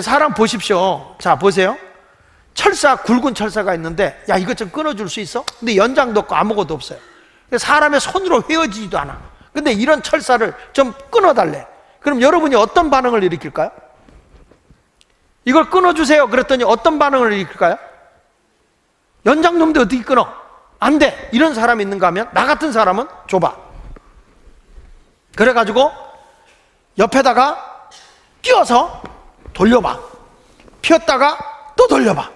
A: 사람 보십시오. 자, 보세요. 굵은 철사가 있는데, 야, 이것 좀 끊어줄 수 있어? 근데 연장도 없고 아무것도 없어요. 사람의 손으로 헤어지지도 않아. 근데 이런 철사를 좀 끊어달래. 그럼 여러분이 어떤 반응을 일으킬까요? 이걸 끊어주세요. 그랬더니 어떤 반응을 일으킬까요? 연장 놈도 어떻게 끊어? 안 돼. 이런 사람이 있는가 하면 나 같은 사람은 줘봐. 그래가지고 옆에다가 끼워서 돌려봐. 폈다가 또 돌려봐.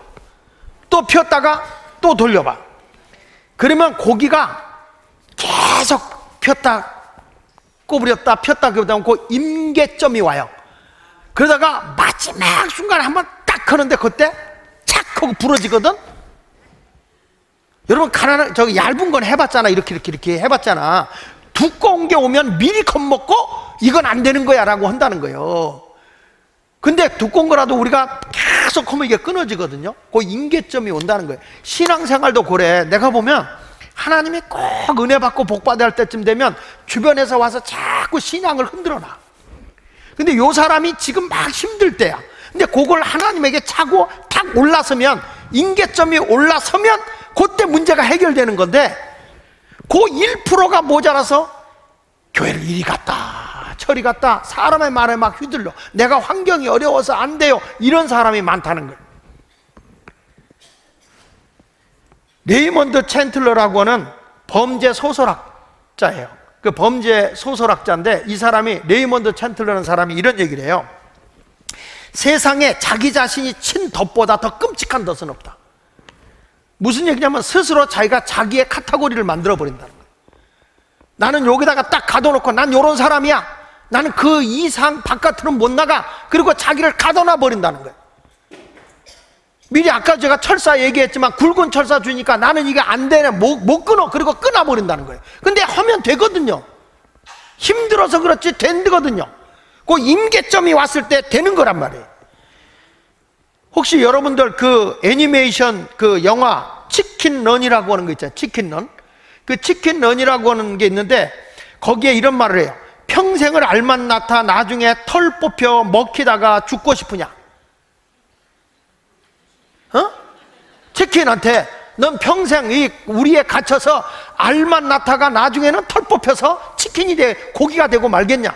A: 또 폈다가 또 돌려봐. 그러면 고기가 계속 폈다 꼬부렸다 폈다 그러다 보면 임계점이 와요. 그러다가 마지막 순간에 한번 딱 하는데 그때 착 하고 부러지거든. 여러분 저기 얇은 건 해봤잖아. 이렇게 해봤잖아. 두꺼운 게 오면 미리 겁먹고 이건 안 되는 거야 라고 한다는 거예요. 근데 두꺼운 거라도 우리가 계속 하면 이게 끊어지거든요. 그 임계점이 온다는 거예요. 신앙생활도 그래. 내가 보면 하나님이 꼭 은혜 받고 복 받아야 할 때쯤 되면 주변에서 와서 자꾸 신앙을 흔들어 놔. 근데 요 사람이 지금 막 힘들 때야. 근데 그걸 하나님에게 차고 탁 올라서면, 임계점이 올라서면 그때 문제가 해결되는 건데, 그 1%가 모자라서 교회를 이리 갔다 저리 갔다 사람의 말에 막 휘둘러, 내가 환경이 어려워서 안 돼요, 이런 사람이 많다는 거예요. 레이먼드 챈틀러라고 하는 범죄 소설학자예요. 그 범죄 소설학자인데, 이 사람이, 레이먼드 챈틀러라는 사람이 이런 얘기를 해요. 세상에 자기 자신이 친 덫보다 더 끔찍한 덫은 없다. 무슨 얘기냐면 스스로 자기가 자기의 카테고리를 만들어 버린다는 거예요. 나는 여기다가 딱 가둬놓고 난 요런 사람이야, 나는 그 이상 바깥으로는 못 나가. 그리고 자기를 가둬놔 버린다는 거예요. 미리 아까 제가 철사 얘기했지만 굵은 철사 주니까 나는 이게 안 되네, 못 끊어. 그리고 끊어버린다는 거예요. 근데 하면 되거든요. 힘들어서 그렇지 되거든요. 그 임계점이 왔을 때 되는 거란 말이에요. 혹시 여러분들 그 애니메이션 그 영화 치킨런이라고 하는 거 있잖아요. 치킨런. 그 치킨런이라고 하는 게 있는데 거기에 이런 말을 해요. 평생을 알맛 낳다 나중에 털 뽑혀 먹히다가 죽고 싶으냐? 치킨한테 넌 평생 이 우리에 갇혀서 알맛 낳다가 나중에는 털 뽑혀서 치킨이 돼 고기가 되고 말겠냐?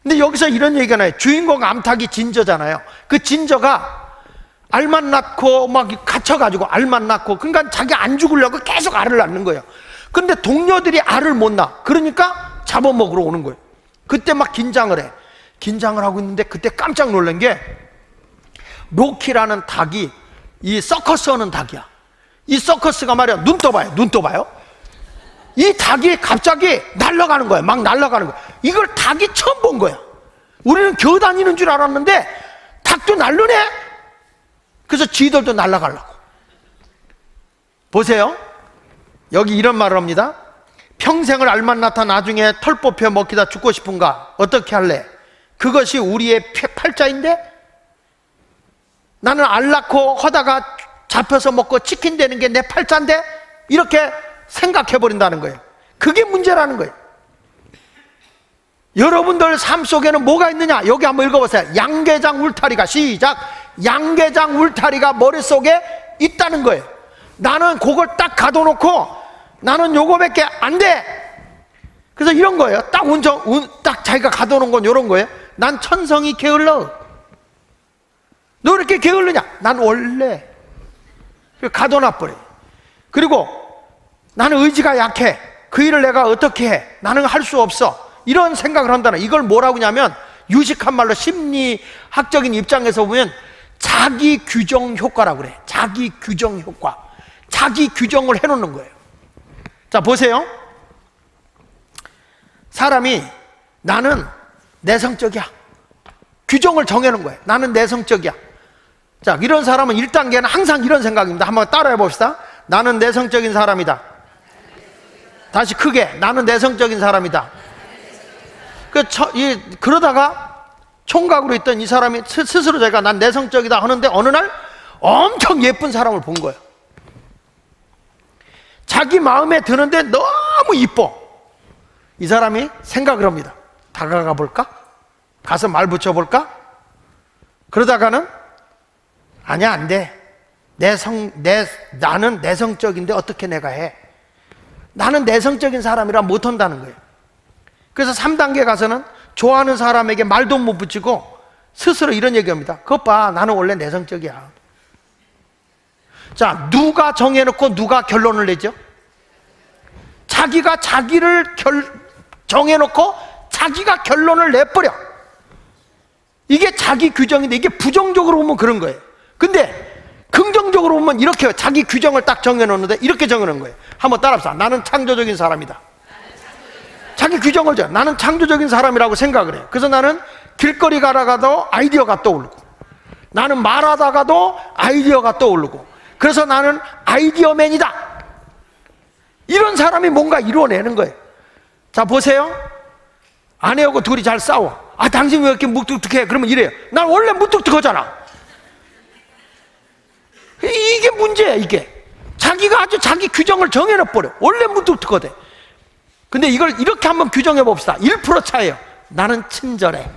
A: 근데 여기서 이런 얘기가 나요. 주인공 암탉이 진저잖아요. 그 진저가 알맛 낳고 막 갇혀가지고 알맛 낳고, 그러니까 자기 안 죽으려고 계속 알을 낳는 거예요. 근데 동료들이 알을 못 낳아. 그러니까 잡아먹으러 오는 거예요. 그때 막 긴장을 해. 긴장을 하고 있는데 그때 깜짝 놀란 게 로키라는 닭이 이 서커스 하는 닭이야. 이 서커스가 말이야 눈 떠봐요. 눈 떠봐요. 이 닭이 갑자기 날아가는 거야. 막 날아가는 거야. 이걸 닭이 처음 본 거야. 우리는 겨다니는 줄 알았는데 닭도 날르네. 그래서 쥐들도 날아가려고. 보세요. 여기 이런 말을 합니다. 평생을 알맛 낳다 나중에 털 뽑혀 먹히다 죽고 싶은가? 어떻게 할래? 그것이 우리의 팔자인데? 나는 알 낳고 하다가 잡혀서 먹고 치킨 되는 게 내 팔자인데? 이렇게 생각해버린다는 거예요. 그게 문제라는 거예요. 여러분들 삶 속에는 뭐가 있느냐? 여기 한번 읽어보세요. 양계장 울타리가, 시작. 양계장 울타리가 머릿속에 있다는 거예요. 나는 그걸 딱 가둬놓고 나는 요거밖에 안 돼. 그래서 이런 거예요. 딱 자기가 가둬놓은 건 이런 거예요. 난 천성이 게을러. 너 왜 이렇게 게을르냐? 난 원래. 가둬놔버려. 그리고 나는 의지가 약해. 그 일을 내가 어떻게 해? 나는 할 수 없어. 이런 생각을 한다는, 이걸 뭐라고 하냐면 유식한 말로 심리학적인 입장에서 보면 자기 규정 효과라고 그래. 자기 규정 효과. 자기 규정을 해놓는 거예요. 자, 보세요. 사람이 나는 내성적이야. 규정을 정해놓은 거예요. 나는 내성적이야. 자, 이런 사람은 1단계는 항상 이런 생각입니다. 한번 따라해 봅시다. 나는 내성적인 사람이다. 다시 크게. 나는 내성적인 사람이다. 그러다가 총각으로 있던 이 사람이 스스로 제가 난 내성적이다 하는데 어느 날 엄청 예쁜 사람을 본 거예요. 자기 마음에 드는데 너무 이뻐. 이 사람이 생각을 합니다. 다가가 볼까? 가서 말 붙여볼까? 그러다가는 아니야, 안 돼. 나는 내성적인데 어떻게 내가 해? 나는 내성적인 사람이라 못한다는 거예요. 그래서 3단계 가서는 좋아하는 사람에게 말도 못 붙이고 스스로 이런 얘기합니다. 그것 봐, 나는 원래 내성적이야. 자, 누가 정해놓고 누가 결론을 내죠? 자기가 자기를 정해놓고 자기가 결론을 내버려. 이게 자기 규정인데, 이게 부정적으로 보면 그런 거예요. 근데 긍정적으로 보면 이렇게 해요. 자기 규정을 딱 정해놓는데 이렇게 정해놓은 거예요. 한번 따라합시다. 나는 창조적인 사람이다. 자기 규정을 줘. 나는 창조적인 사람이라고 생각을 해요. 그래서 나는 길거리 가다가도 아이디어가 떠오르고, 나는 말하다가도 아이디어가 떠오르고, 그래서 나는 아이디어맨이다. 이런 사람이 뭔가 이루어내는 거예요. 자, 보세요. 아내하고 둘이 잘 싸워. 아, 당신 왜 이렇게 무뚝뚝해? 그러면 이래요. 난 원래 무뚝뚝하잖아. 이게 문제야. 이게 자기가 아주 자기 규정을 정해놔버려. 원래 무뚝뚝하대. 근데 이걸 이렇게 한번 규정해 봅시다. 1% 차이에요. 나는 친절해.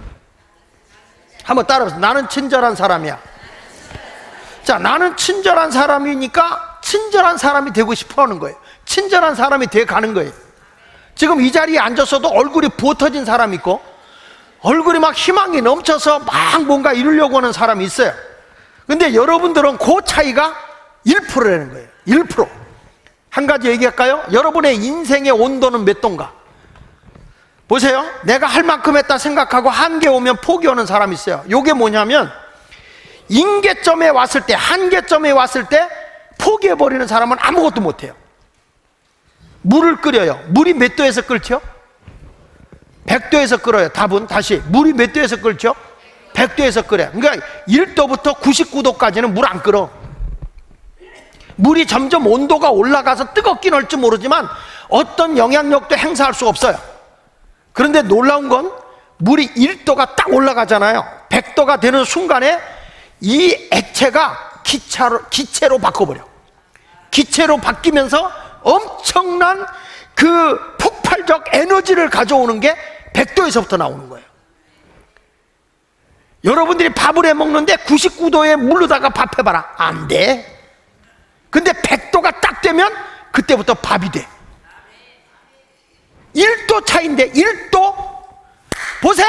A: 한번 따라해보세요. 나는 친절한 사람이야. 자, 나는 친절한 사람이니까 친절한 사람이 되고 싶어 하는 거예요. 친절한 사람이 돼 가는 거예요. 지금 이 자리에 앉아서도 얼굴이 부어터진 사람이 있고, 얼굴이 막 희망이 넘쳐서 막 뭔가 이루려고 하는 사람이 있어요. 근데 여러분들은 그 차이가 1%라는 거예요. 1%. 한 가지 얘기할까요? 여러분의 인생의 온도는 몇 도인가? 보세요. 내가 할 만큼 했다 생각하고 한계 오면 포기하는 사람이 있어요. 이게 뭐냐면 임계점에 왔을 때, 한계점에 왔을 때 포기해버리는 사람은 아무것도 못해요. 물을 끓여요. 물이 몇 도에서 끓죠? 100도에서 끓어요. 답은 다시 물이 몇 도에서 끓죠? 100도에서 끓여요. 그러니까 1도부터 99도까지는 물 안 끓어. 물이 점점 온도가 올라가서 뜨겁긴 할지 모르지만 어떤 영향력도 행사할 수가 없어요. 그런데 놀라운 건 물이 1도가 딱 올라가잖아요. 100도가 되는 순간에 이 액체가 기체로 바꿔버려. 기체로 바뀌면서 엄청난 그 폭발적 에너지를 가져오는 게 100도에서부터 나오는 거예요. 여러분들이 밥을 해 먹는데 99도에 물로다가 밥 해봐라. 안 돼. 근데 100도가 딱 되면 그때부터 밥이 돼. 1도 차이인데 1도? 보세요!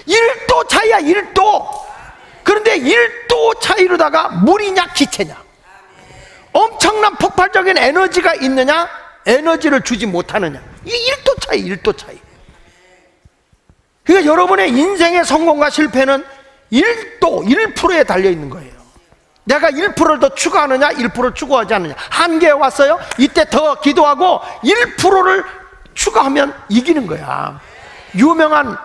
A: 1도 차이야. 1도. 그런데 1도 차이로다가 물이냐 기체냐, 엄청난 폭발적인 에너지가 있느냐, 에너지를 주지 못하느냐. 이 1도 차이. 1도 차이. 그러니까 여러분의 인생의 성공과 실패는 1도 1%에 달려있는 거예요. 내가 1%를 더 추구하느냐, 1%를 추구하지 않느냐. 한계에 왔어요. 이때 더 기도하고 1%를 추구하면 이기는 거야. 유명한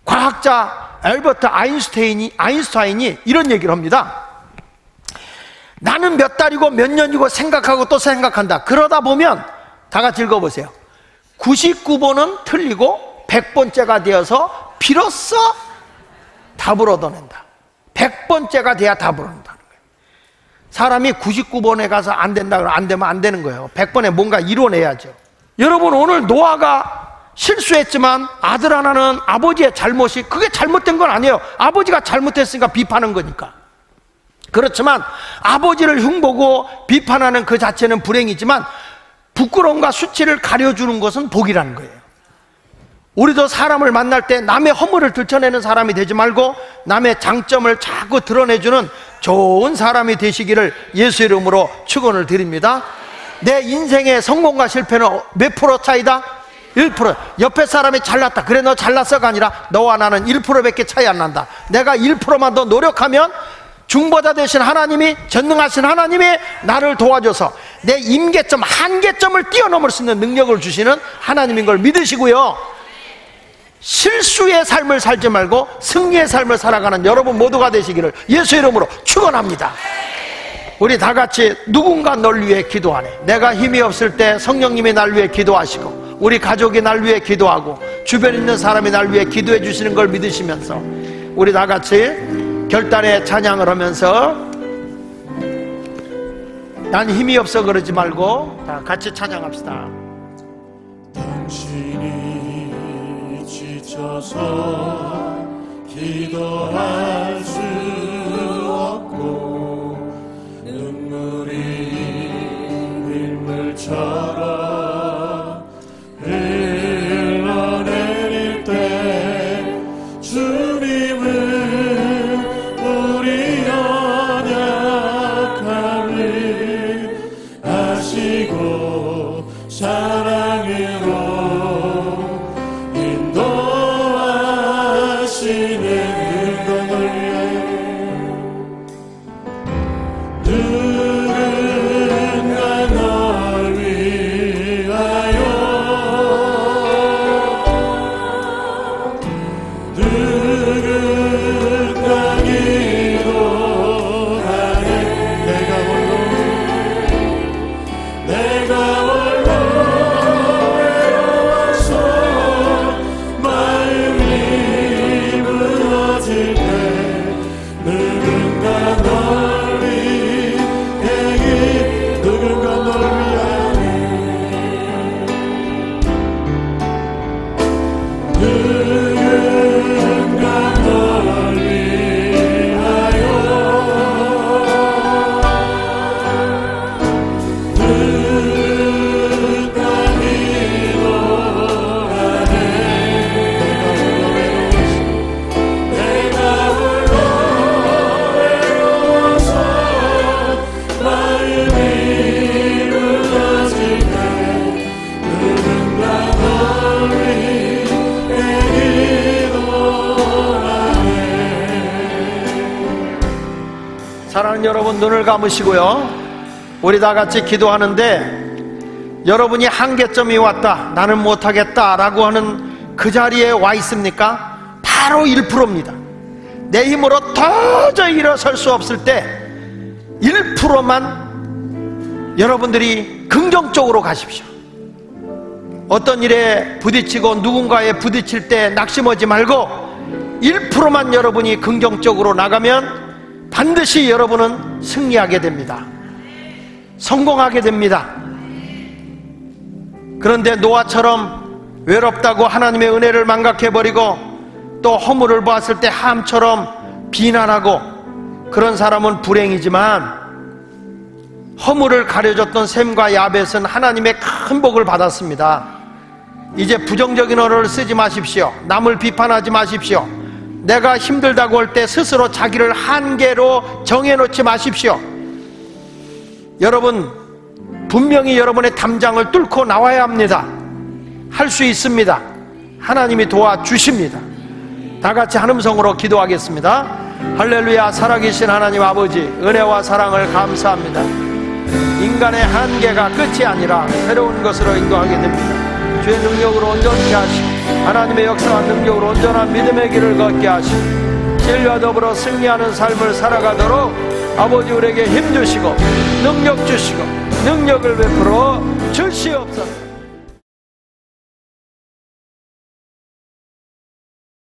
A: 과학자 알버트 아인슈타인이 이런 얘기를 합니다. 나는 몇 달이고 몇 년이고 생각하고 또 생각한다. 그러다 보면 다 같이 읽어보세요. 99번은 틀리고 100번째가 되어서 비로소 답을 얻어낸다. 100번째가 돼야 답을 얻는다는 거예요. 사람이 99번에 가서 안 된다 그러면 안 되면 안 되는 거예요. 100번에 뭔가 이뤄내야죠. 여러분, 오늘 노아가 실수했지만 아들 하나는 아버지의 잘못이, 그게 잘못된 건 아니에요. 아버지가 잘못했으니까 비판한 거니까. 그렇지만 아버지를 흉보고 비판하는 그 자체는 불행이지만 부끄러움과 수치를 가려주는 것은 복이라는 거예요. 우리도 사람을 만날 때 남의 허물을 들춰내는 사람이 되지 말고 남의 장점을 자꾸 드러내주는 좋은 사람이 되시기를 예수 이름으로 축원을 드립니다. 내 인생의 성공과 실패는 몇 프로 차이다? 1%. 옆에 사람이 잘났다, 그래 너 잘났어가 아니라 너와 나는 1%밖에 차이 안 난다. 내가 1%만 더 노력하면 중보자 되신 하나님이, 전능하신 하나님이 나를 도와줘서 내 임계점, 한계점을 뛰어넘을 수 있는 능력을 주시는 하나님인 걸 믿으시고요, 실수의 삶을 살지 말고 승리의 삶을 살아가는 여러분 모두가 되시기를 예수 이름으로 축원합니다. 우리 다 같이 누군가 널 위해 기도하네. 내가 힘이 없을 때 성령님이 날 위해 기도하시고 우리 가족이 날 위해 기도하고 주변에 있는 사람이 날 위해 기도해 주시는 걸 믿으시면서 우리 다 같이 결단의 찬양을 하면서, 난 힘이 없어 그러지 말고 다 같이 찬양합시다.
B: 당신이 지쳐서 기도할 수 없고 눈물이 빗물처럼 흘러내릴 때 주님은 우리 연약함을 아시고 사랑으로 인도하시는 것을 누군가 널 위하여 누군가 기도하네. 내가 홀로 외로워서 마음이 무너질 때 누군가 널 위해 누군가 널 위하네. 누군가 널 위하여 누군가 기도하네. 내가 홀로 외로워서 마음이 무너질 때 누군가 널 위해 기도하네.
A: 사랑하는 여러분, 눈을 감으시고요, 우리 다 같이 기도하는데 여러분이 한계점이 왔다, 나는 못하겠다 라고 하는 그 자리에 와 있습니까? 바로 1%입니다. 내 힘으로 도저히 일어설 수 없을 때 1%만 여러분들이 긍정적으로 가십시오. 어떤 일에 부딪히고 누군가에 부딪힐 때 낙심하지 말고 1%만 여러분이 긍정적으로 나가면 반드시 여러분은 승리하게 됩니다. 성공하게 됩니다. 그런데 노아처럼 외롭다고 하나님의 은혜를 망각해버리고 또 허물을 보았을 때 함처럼 비난하고 그런 사람은 불행이지만, 허물을 가려줬던 셈과 야벳은 하나님의 큰 복을 받았습니다. 이제 부정적인 언어를 쓰지 마십시오. 남을 비판하지 마십시오. 내가 힘들다고 할 때 스스로 자기를 한계로 정해놓지 마십시오. 여러분, 분명히 여러분의 담장을 뚫고 나와야 합니다. 할 수 있습니다. 하나님이 도와주십니다. 다 같이 한 음성으로 기도하겠습니다. 할렐루야. 살아계신 하나님 아버지, 은혜와 사랑을 감사합니다. 인간의 한계가 끝이 아니라 새로운 것으로 인도하게 됩니다. 주의 능력으로 온전케 하시고 하나님의 역사와 능력으로 온전한 믿음의 길을 걷게 하시고 진리와 더불어 승리하는 삶을 살아가도록 아버지 우리에게 힘주시고 능력 주시고 능력을 베풀어 주시옵소서.